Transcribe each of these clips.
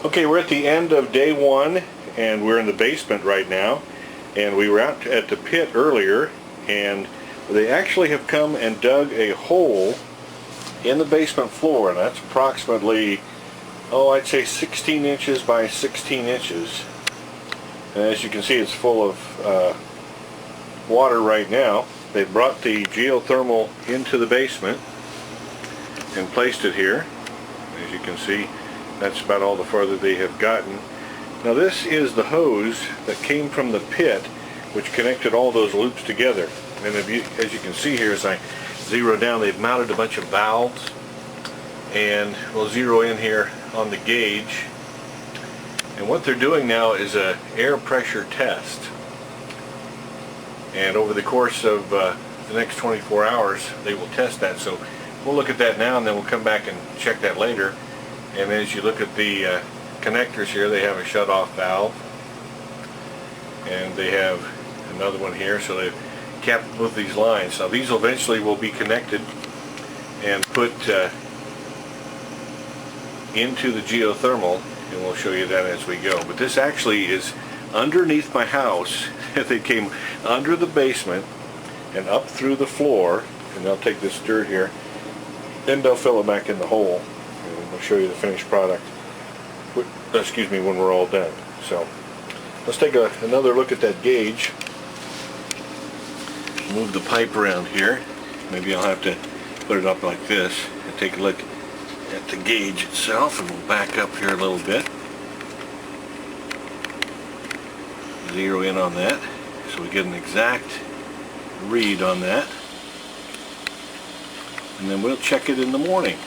Okay, we're at the end of day one, and we're in the basement right now. And we were out at the pit earlier, and they actually have come and dug a hole in the basement floor, and that's approximately, I'd say 16 inches by 16 inches. And as you can see, it's full of water right now. They brought the geothermal into the basement and placed it here. As you can see, that's about all the farther they have gotten. Now this is the hose that came from the pit, which connected all those loops together. And as you can see here, as I zero down, they've mounted a bunch of valves. And we'll zero in here on the gauge. And what they're doing now is a air pressure test. And over the course of the next 24 hours, they will test that. So we'll look at that now, and then we'll come back and check that later. And as you look at the connectors here, they have a shut-off valve, and they have another one here, so they've capped both these lines. Now these eventually will be connected and put into the geothermal, and we'll show you that as we go. But this actually is underneath my house. They came under the basement and up through the floor, and they'll take this dirt here, then they'll fill it back in the hole. I'll show you the finished product, excuse me, when we're all done. So let's take another look at that gauge. Move the pipe around here. Maybe I'll have to put it up like this and take a look at the gauge itself, and we'll back up here a little bit. Zero in on that so we get an exact read on that, and then we'll check it in the morning.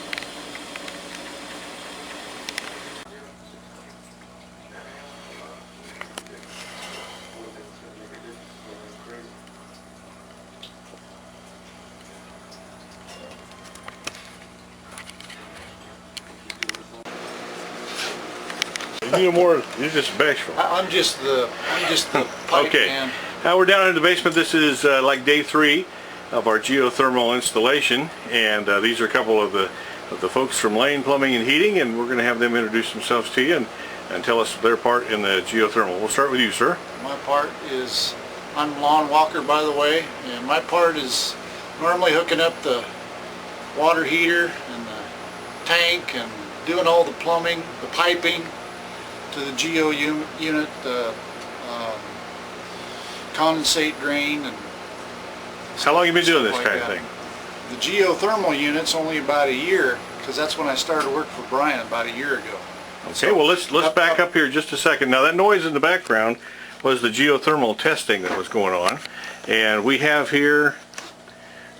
You're just bashful. I'm just the pipe okay. man. Now we're down in the basement. This is like day 3 of our geothermal installation, and these are a couple of the folks from Lane Plumbing and Heating, and we're going to have them introduce themselves to you and tell us their part in the geothermal. We'll start with you, sir. My part is, I'm Lon Walker, by the way, and my part is normally hooking up the water heater and the tank and doing all the plumbing, the piping to the geo unit, the condensate drain, and how long have you been doing this like kind that. of thing? The geothermal unit's only about a year, because that's when I started work for Brian about a year ago. Okay, so, well let's back up here just a second. Now that noise in the background was the geothermal testing that was going on, and we have here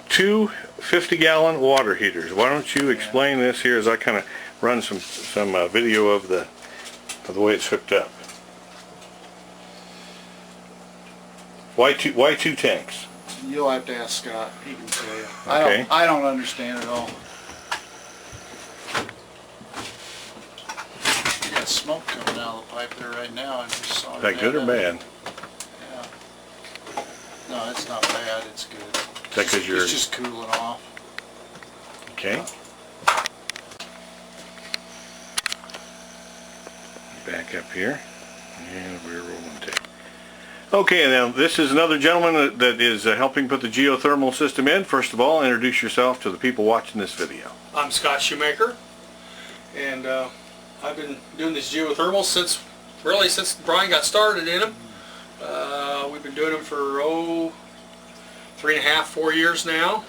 2 50-gallon water heaters. Why don't you explain this here as I kind of run some video of the way it's hooked up. Why two tanks? You'll have to ask Scott. He can tell you. Okay. I don't understand at all. You got smoke coming out of the pipe there right now. I just saw Is that good or bad? Yeah. No, it's not bad. It's good. Is that because you're... It's just cooling off. Okay. Back up here, and we're rolling tape. Okay, now this is another gentleman that is helping put the geothermal system in. First of all, introduce yourself to the people watching this video. I'm Scott Shoemaker, and I've been doing this geothermal since Brian got started in them. We've been doing them for 3.5, 4 years now.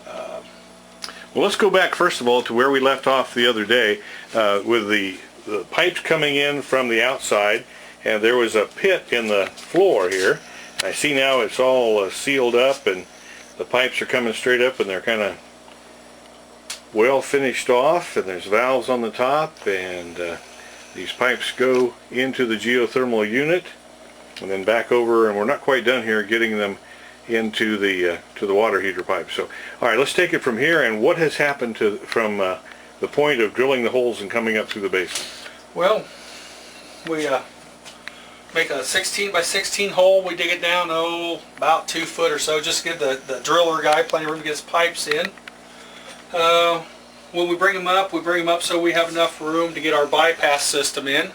Well, let's go back first of all to where we left off the other day with the pipes coming in from the outside, and there was a pit in the floor here. I see now it's all sealed up, and the pipes are coming straight up, and they're kind of well finished off, and there's valves on the top, and these pipes go into the geothermal unit and then back over, and we're not quite done here getting them into the water heater pipe. So all right, let's take it from here. And what has happened from the point of drilling the holes and coming up through the basement? Well, we make a 16 by 16 hole. We dig it down about 2 foot or so, just give the driller guy plenty of room to get his pipes in. when we bring them up so we have enough room to get our bypass system in.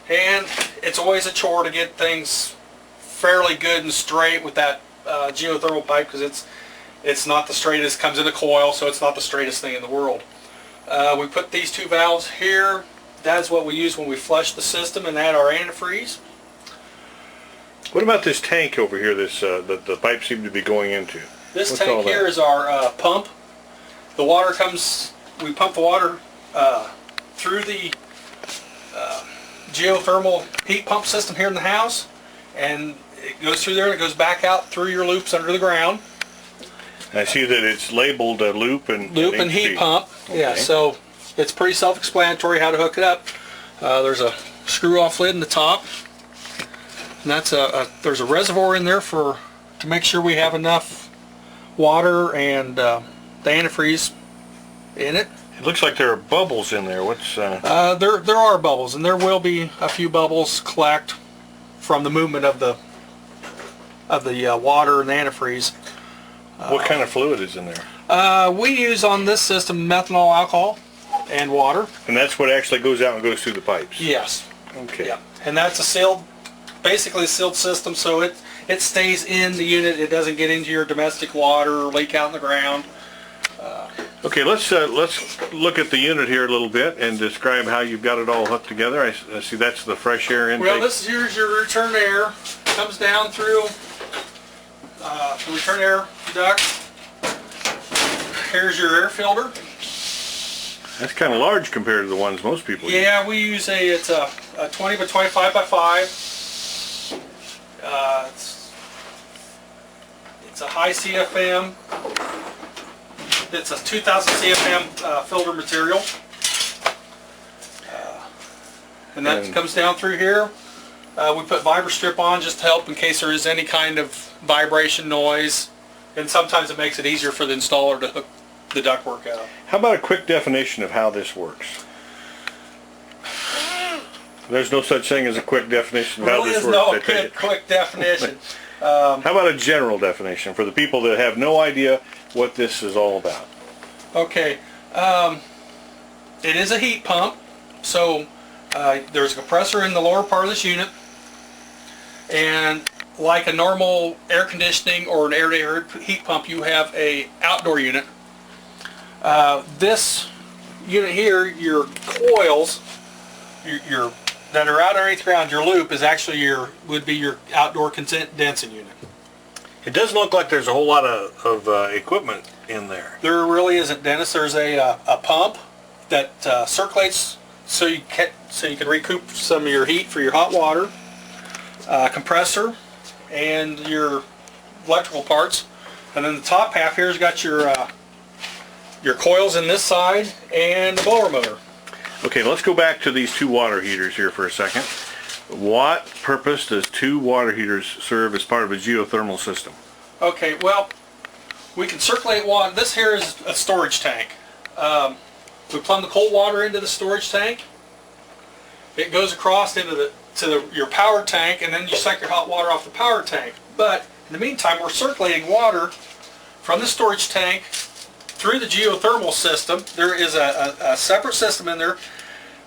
And it's always a chore to get things fairly good and straight with that geothermal pipe, because it's not the straightest. Comes in a coil, so it's not the straightest thing in the world. We put these two valves here. That's what we use when we flush the system and add our antifreeze. What about this tank over here? This that the pipes seem to be going into. This tank here is our pump. The water comes. We pump the water through the geothermal heat pump system here in the house, and it goes through there and it goes back out through your loops under the ground. I see that it's labeled loop and heat pump. Okay. Yeah, so it's pretty self-explanatory how to hook it up. There's a screw-off lid in the top, and that's there's a reservoir in there to make sure we have enough water and the antifreeze in it. It looks like there are bubbles in there. What's there are bubbles, and there will be a few bubbles collect from the movement of the water and the antifreeze. What kind of fluid is in there? We use on this system methanol, alcohol, and water. And that's what actually goes out and goes through the pipes? Yes. Okay. Yeah. And that's basically a sealed system, so it stays in the unit. It doesn't get into your domestic water or leak out in the ground. Okay, let's look at the unit here a little bit and describe how you've got it all hooked together. I see that's the fresh air intake. Well, here's your return air. Comes down through the return air duct. Here's your air filter. That's kind of large compared to the ones most people use. Yeah, we use it's a 20 by 25 by 5. It's a high CFM. It's a 2000 CFM filter material. And that comes down through here. We put VibraStrip on just to help in case there is any kind of vibration noise. And sometimes it makes it easier for the installer to hook the ductwork out. How about a quick definition of how this works? There's no such thing as a quick definition of how this works. There is no quick definition. How about a general definition for the people that have no idea what this is all about? Okay. It is a heat pump, so there's a compressor in the lower part of this unit, and like a normal air conditioning or an air-to-air heat pump, you have a outdoor unit. This unit here, your coils, your that are out underneath the ground, your loop is actually would be your outdoor condensing unit. It doesn't look like there's a whole lot of equipment in there. There really isn't, Dennis. There's a pump that circulates so you can recoup some of your heat for your hot water, compressor, and your electrical parts. And then the top half here's got your coils in this side and the blower motor. Okay, let's go back to these two water heaters here for a second. What purpose does two water heaters serve as part of a geothermal system? Okay, well, we can circulate water. This here is a storage tank. We plumb the cold water into the storage tank. It goes across into your power tank, and then you suck your hot water off the power tank. But in the meantime, we're circulating water from the storage tank through the geothermal system. There is a separate system in there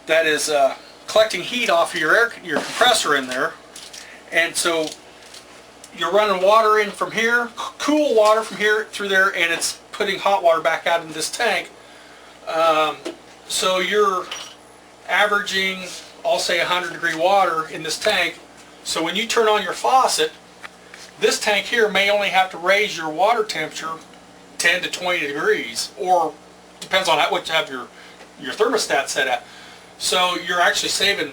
that is collecting heat off of your compressor in there, and so you're running water in from here, cool water from here through there, and it's putting hot water back out in this tank. So you're averaging, I'll say, 100-degree water in this tank. So when you turn on your faucet, this tank here may only have to raise your water temperature 10 to 20 degrees, or depends on what you have your thermostat set at. So you're actually saving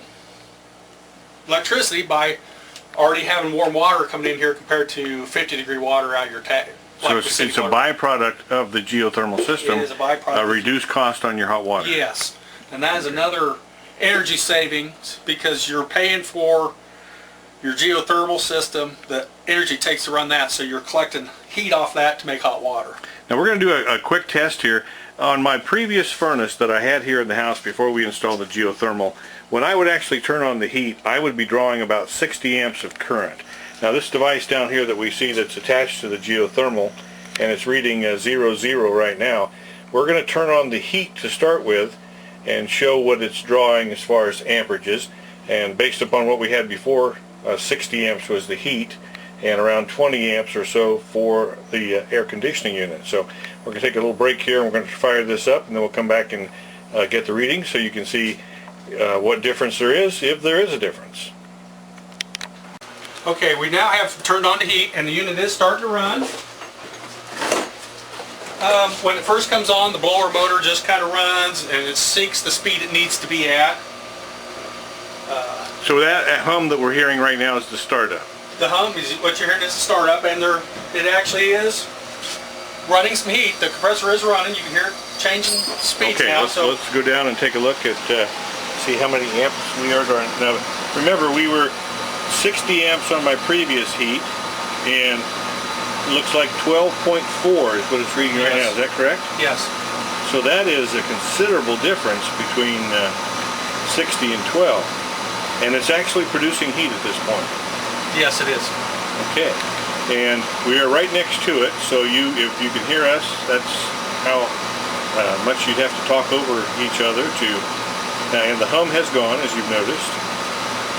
electricity by already having warm water coming in here compared to 50-degree water out of your tank. So it's a byproduct of the geothermal system. It is a byproduct. A reduced cost on your hot water. Yes, and that is another energy savings, because you're paying for your geothermal system. The energy takes to run that, so you're collecting heat off that to make hot water. Now we're going to do a quick test here. On my previous furnace that I had here in the house before we installed the geothermal, when I would actually turn on the heat, I would be drawing about 60 amps of current. Now this device down here that we see that's attached to the geothermal, and it's reading 00 right now, we're going to turn on the heat to start with and show what it's drawing as far as amperages. And based upon what we had before, 60 amps was the heat and around 20 amps or so for the air conditioning unit. So we're going to take a little break here, and we're going to fire this up, and then we'll come back and get the reading so you can see what difference there is, if there is a difference. Okay, we now have turned on the heat and the unit is starting to run. When it first comes on, the blower motor just kind of runs and it seeks the speed it needs to be at. So that hum that we're hearing right now is the startup. The hum is what you're hearing is the startup, and it actually is running some heat. The compressor is running. You can hear it changing speeds now. Okay, let's go down and take a look at see how many amps we are drawing. Now, remember, we were 60 amps on my previous heat, and it looks like 12.4 is what it's reading right now. Is that correct? Yes. So that is a considerable difference between 60 and 12. And it's actually producing heat at this point. Yes, it is. Okay. And we are right next to it, so if you can hear us, that's how much you'd have to talk over each other to. And the hum has gone, as you've noticed.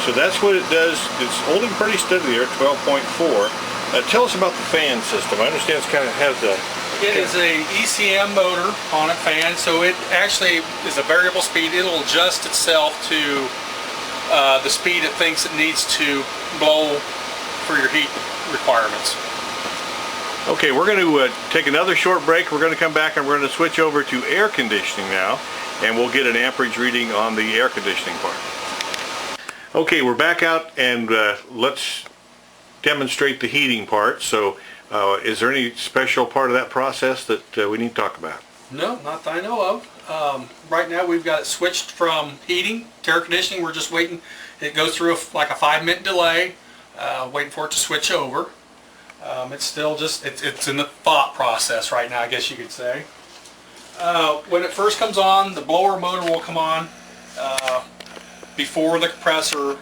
So that's what it does. It's holding pretty steady there, 12.4. Tell us about the fan system. I understand it kind of has a... It is a ECM motor on a fan, so it actually is a variable speed. It'll adjust itself to the speed it thinks it needs to blow for your heat requirements. Okay, we're going to take another short break. We're going to come back and we're going to switch over to air conditioning now, and we'll get an amperage reading on the air conditioning part. Okay, we're back out, and let's demonstrate the heating part. So is there any special part of that process that we need to talk about? No, not that I know of. Right now we've got it switched from heating to air conditioning. We're just waiting. It goes through like a 5-minute delay, waiting for it to switch over. It's still just, it's in the thought process right now, I guess you could say. When it first comes on, the blower motor will come on before the compressor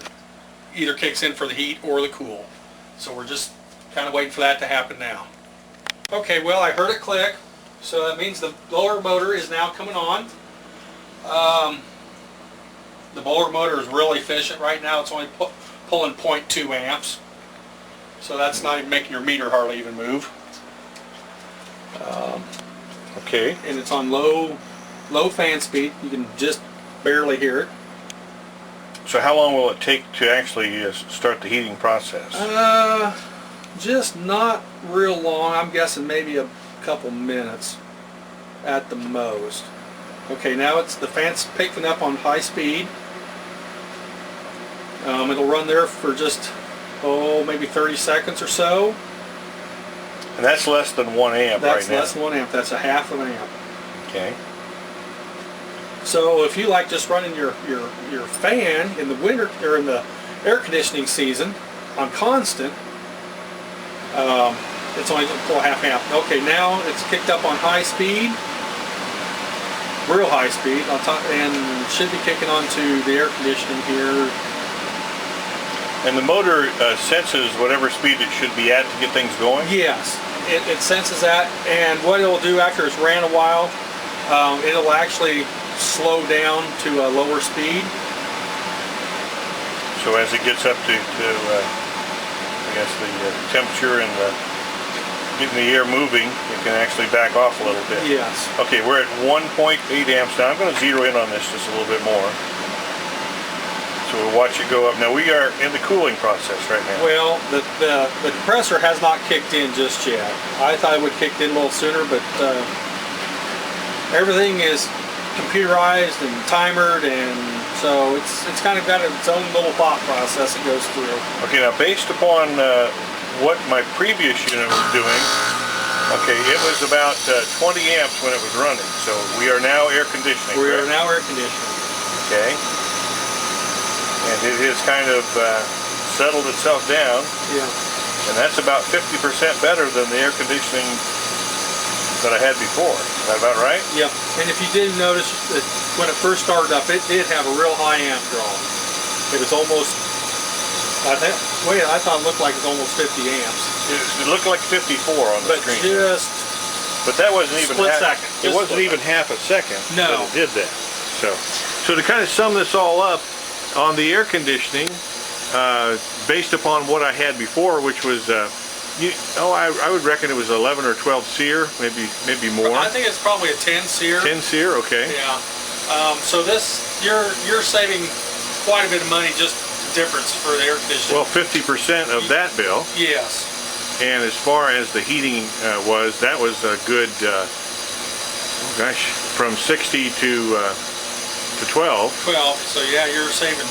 either kicks in for the heat or the cool. So we're just kind of waiting for that to happen now. Okay, well, I heard it click. So that means the blower motor is now coming on. The blower motor is really efficient right now. It's only pulling 0.2 amps. So that's not even making your meter hardly even move. Okay. And it's on low fan speed. You can just barely hear it. So how long will it take to actually start the heating process? Just not real long. I'm guessing maybe a couple minutes at the most. Okay, now the fan's picking up on high speed. It'll run there for just maybe 30 seconds or so. And that's less than 1 amp right now. That's less than 1 amp. That's a half of an amp. Okay. So if you like just running your fan in the winter or in the air conditioning season on constant, it's only going to pull a half amp. Okay, now it's kicked up on high speed, real high speed, and should be kicking on to the air conditioning here. And the motor senses whatever speed it should be at to get things going? Yes, it senses that, and what it'll do after it's ran a while, it'll actually slow down to a lower speed. So as it gets up to I guess the temperature and getting the air moving, it can actually back off a little bit. Yes. Okay, we're at 1.8 amps now. I'm going to zero in on this just a little bit more. So we'll watch it go up. Now we are in the cooling process right now. Well, the compressor has not kicked in just yet. I thought it would kick in a little sooner, but everything is computerized and timered, and so it's kind of got its own little thought process it goes through. Okay, now based upon what my previous unit was doing, okay, it was about 20 amps when it was running. So we are now air conditioning. We are now air conditioning. Okay. And it has kind of settled itself down. Yeah. And that's about 50% better than the air conditioning that I had before. Is that about right? Yep. And if you didn't notice, that when it first started up, it did have a real high amp draw. It was almost, I thought it looked like it was almost 50 amps. It looked like 54 on the screen. But just But that wasn't even Split half, second. it wasn't even half a second No. that it did that. So to kind of sum this all up, on the air conditioning, based upon what I had before, which was, I would reckon it was 11 or 12 SEER, maybe more. I think it's probably a 10 SEER. 10 SEER, okay. Yeah. So you're saving quite a bit of money just the difference for the air conditioning. Well, 50% of that bill. Yes. And as far as the heating that was a good, from 60 to 12. 12. So yeah, you're saving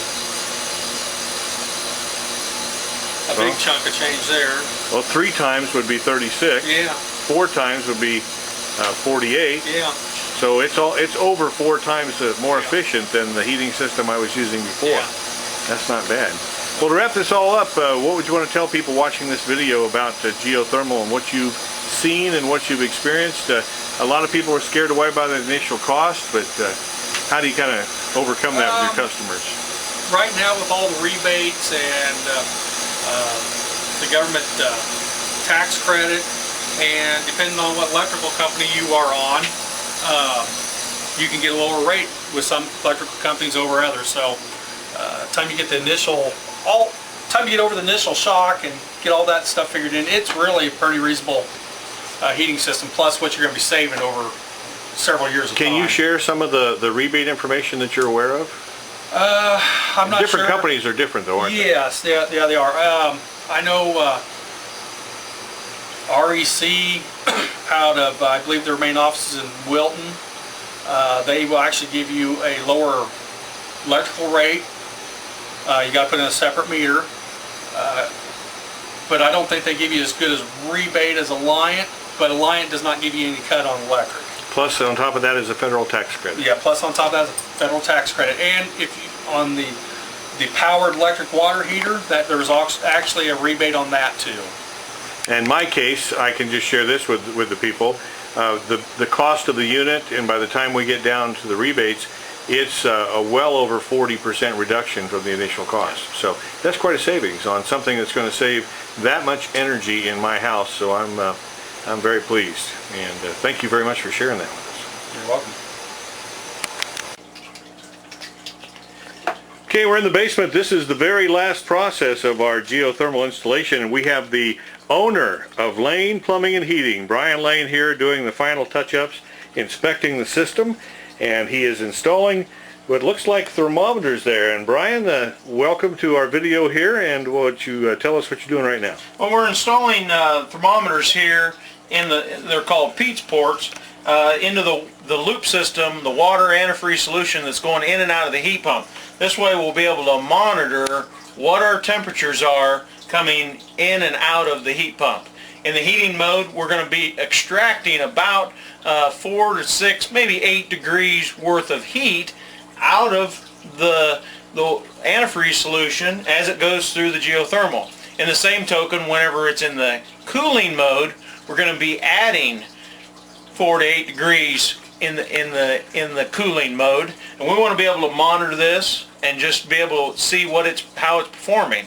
a big chunk of change there. Well, 3 times would be 36. Yeah. 4 times would be 48. Yeah. So it's over 4 times more efficient than the heating system I was using before. Yeah. That's not bad. Well, to wrap this all up, what would you want to tell people watching this video about geothermal and what you've seen and what you've experienced? A lot of people are scared away by the initial cost, but how do you kind of overcome that with your customers? Right now, with all the rebates and the government tax credit, and depending on what electrical company you are on, you can get a lower rate with some electrical companies over others. So, time you get the initial, time you get over the initial shock and get all that stuff figured in, it's really a pretty reasonable heating system. Plus, what you're going to be saving over several years of time. Can you share some of the rebate information that you're aware of? I'm not sure. Different companies are different, though, aren't they? Yes, yeah, they are. I know REC out of, I believe their main office is in Wilton. They will actually give you a lower electrical rate. You got to put in a separate meter. But I don't think they give you as good as rebate as Alliant, but Alliant does not give you any cut on electric. Plus, on top of that is a federal tax credit. Yeah, plus on top of that is a federal tax credit. And if you, on the powered electric water heater, that there's actually a rebate on that too. In my case, I can just share this with the people. The cost of the unit, and by the time we get down to the rebates, it's a well over 40% reduction from the initial cost. So that's quite a savings on something that's going to save that much energy in my house. So I'm very pleased, and thank you very much for sharing that with us. You're welcome. Okay, we're in the basement. This is the very last process of our geothermal installation, and we have the owner of Lane Plumbing and Heating, Brian Lane, here doing the final touch-ups, inspecting the system, and he is installing what looks like thermometers there. And Brian, welcome to our video here, and would you tell us what you're doing right now? Well, we're installing thermometers here they're called Pete's ports, into the loop system, the water antifreeze solution that's going in and out of the heat pump. This way we'll be able to monitor what our temperatures are coming in and out of the heat pump. In the heating mode, we're going to be extracting about 4 to 6, maybe 8 degrees worth of heat out of the antifreeze solution as it goes through the geothermal. In the same token, whenever it's in the cooling mode, we're going to be adding 4 to 8 degrees in the cooling mode, and we want to be able to monitor this and just be able to see how it's performing.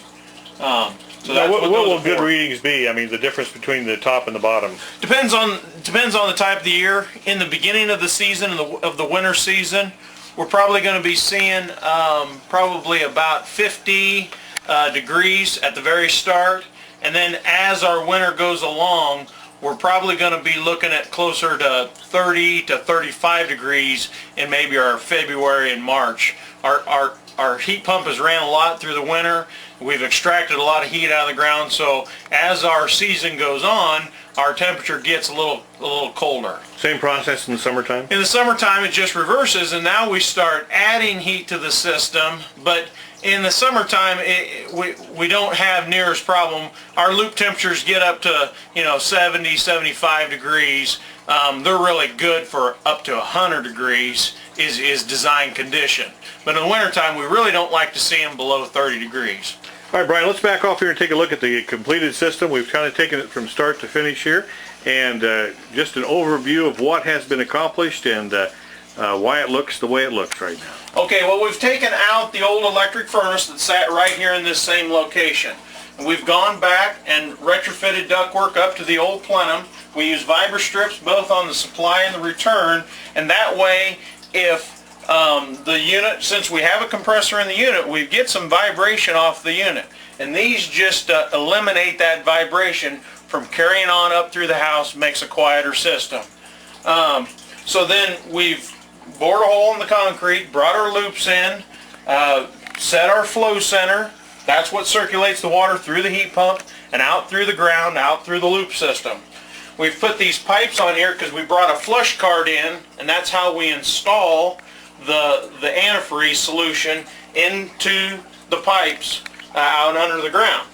So now, what will good readings be? I mean, the difference between the top and the bottom. Depends on the type of the year. In the beginning of the season, of the winter season, we're probably going to be seeing probably about 50 degrees at the very start, and then as our winter goes along, we're probably going to be looking at closer to 30 to 35 degrees in maybe our February and March. Our heat pump has ran a lot through the winter. We've extracted a lot of heat out of the ground, so as our season goes on, our temperature gets a little colder. Same process in the summertime? In the summertime, it just reverses, and now we start adding heat to the system, but in the summertime, we don't have near as problem. Our loop temperatures get up to 70, 75 degrees. They're really good for up to 100 degrees is design condition. But in the wintertime, we really don't like to see them below 30 degrees. All right, Brian, let's back off here and take a look at the completed system. We've kind of taken it from start to finish here, and just an overview of what has been accomplished and why it looks the way it looks right now. Okay, well, we've taken out the old electric furnace that sat right here in this same location. And we've gone back and retrofitted ductwork up to the old plenum. We use vibra strips both on the supply and the return, and that way if the unit, since we have a compressor in the unit, we get some vibration off the unit, and these just eliminate that vibration from carrying on up through the house, makes a quieter system. So then we've bored a hole in the concrete, brought our loops in, set our flow center. That's what circulates the water through the heat pump and out through the ground, out through the loop system. We've put these pipes on here because we brought a flush card in, and that's how we install the antifreeze solution into the pipes out under the ground.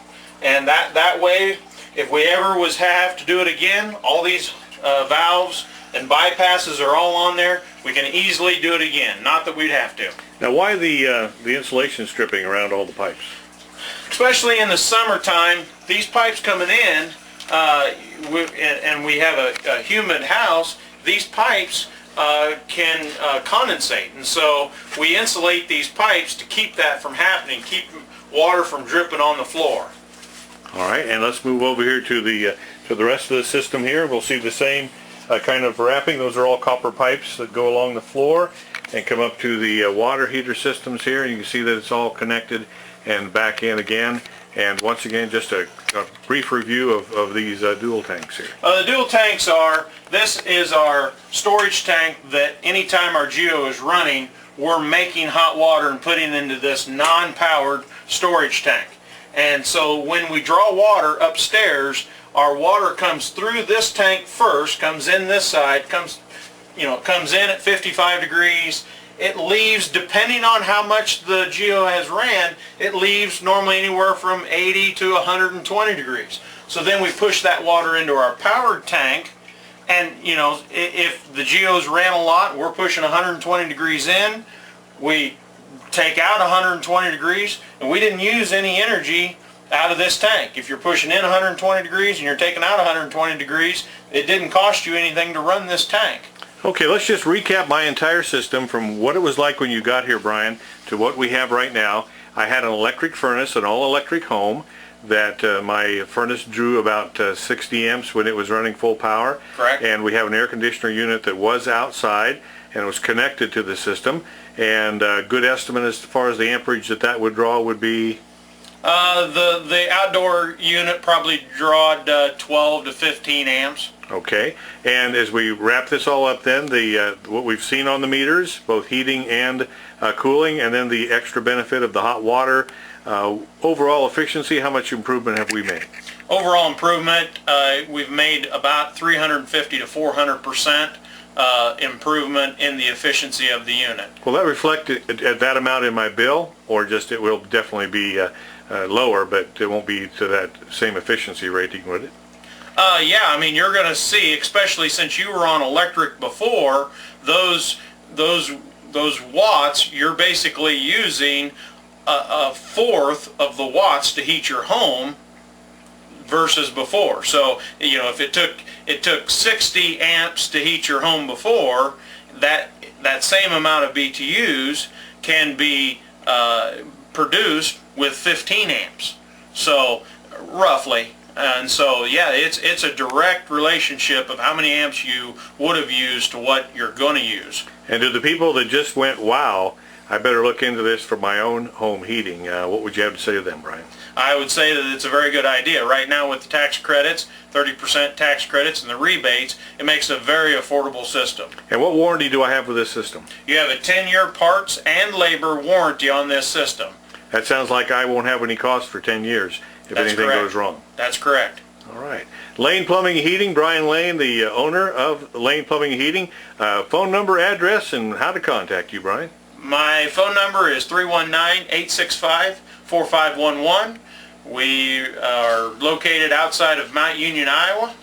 And that way, if we ever have to do it again, all these valves and bypasses are all on there. We can easily do it again. Not that we'd have to. Now, why the insulation stripping around all the pipes? Especially in the summertime, these pipes coming in, and we have a humid house, these pipes can condensate, and so we insulate these pipes to keep that from happening, keep water from dripping on the floor. All right, and let's move over here to the rest of the system here. We'll see the same kind of wrapping. Those are all copper pipes that go along the floor and come up to the water heater systems here. You can see that it's all connected and back in again. And once again, just a brief review of these dual tanks here. The dual tanks this is our storage tank that anytime our Geo is running, we're making hot water and putting into this non-powered storage tank. And so when we draw water upstairs, our water comes through this tank first, comes in this side, comes in at 55 degrees. It leaves, depending on how much the Geo has ran, it leaves normally anywhere from 80 to 120 degrees. So then we push that water into our powered tank, and if the Geo's ran a lot, we're pushing 120 degrees in, we take out 120 degrees, and we didn't use any energy out of this tank. If you're pushing in 120 degrees and you're taking out 120 degrees, it didn't cost you anything to run this tank. Okay, let's just recap my entire system from what it was like when you got here, Brian, to what we have right now. I had an electric furnace, an all-electric home, that my furnace drew about 60 amps when it was running full power. Correct. And we have an air conditioner unit that was outside and was connected to the system. And a good estimate as far as the amperage that would draw would be? The outdoor unit probably drawed 12 to 15 amps. Okay, and as we wrap this all up then, what we've seen on the meters, both heating and cooling, and then the extra benefit of the hot water, overall efficiency, how much improvement have we made? Overall improvement, we've made about 350 to 400% improvement in the efficiency of the unit. Will that reflect at that amount in my bill, or just it will definitely be lower, but it won't be to that same efficiency rating, would it? Yeah, I mean, you're going to see, especially since you were on electric before, those watts, you're basically using a fourth of the watts to heat your home versus before. So, if it took 60 amps to heat your home before, that same amount of BTUs can be produced with 15 amps. So, roughly. And so, yeah, it's a direct relationship of how many amps you would have used to what you're going to use. And to the people that just went, wow, I better look into this for my own home heating, what would you have to say to them, Brian? I would say that it's a very good idea. Right now with the tax credits, 30% tax credits and the rebates, it makes a very affordable system. And what warranty do I have with this system? You have a 10-year parts and labor warranty on this system. That sounds like I won't have any cost for 10 years if anything goes wrong. That's correct. All right. Lane Plumbing and Heating, Brian Lane, the owner of Lane Plumbing and Heating. Phone number, address, and how to contact you, Brian? My phone number is 319-865-4511. We are located outside of Mount Union, Iowa.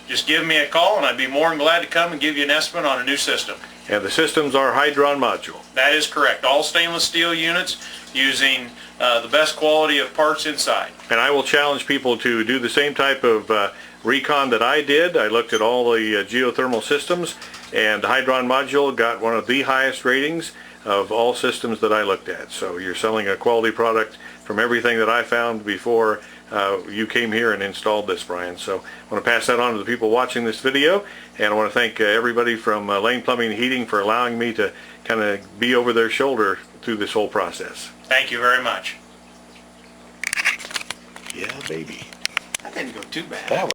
Just give me a call and I'd be more than glad to come and give you an estimate on a new system. And the systems are Hydron Module. That is correct. All stainless steel units using the best quality of parts inside. And I will challenge people to do the same type of recon that I did. I looked at all the geothermal systems, and Hydron Module got one of the highest ratings of all systems that I looked at. So you're selling a quality product from everything that I found before you came here and installed this, Brian. So I want to pass that on to the people watching this video, and I want to thank everybody from Lane Plumbing and Heating for allowing me to kind of be over their shoulder through this whole process. Thank you very much. Yeah, baby. That didn't go too bad. That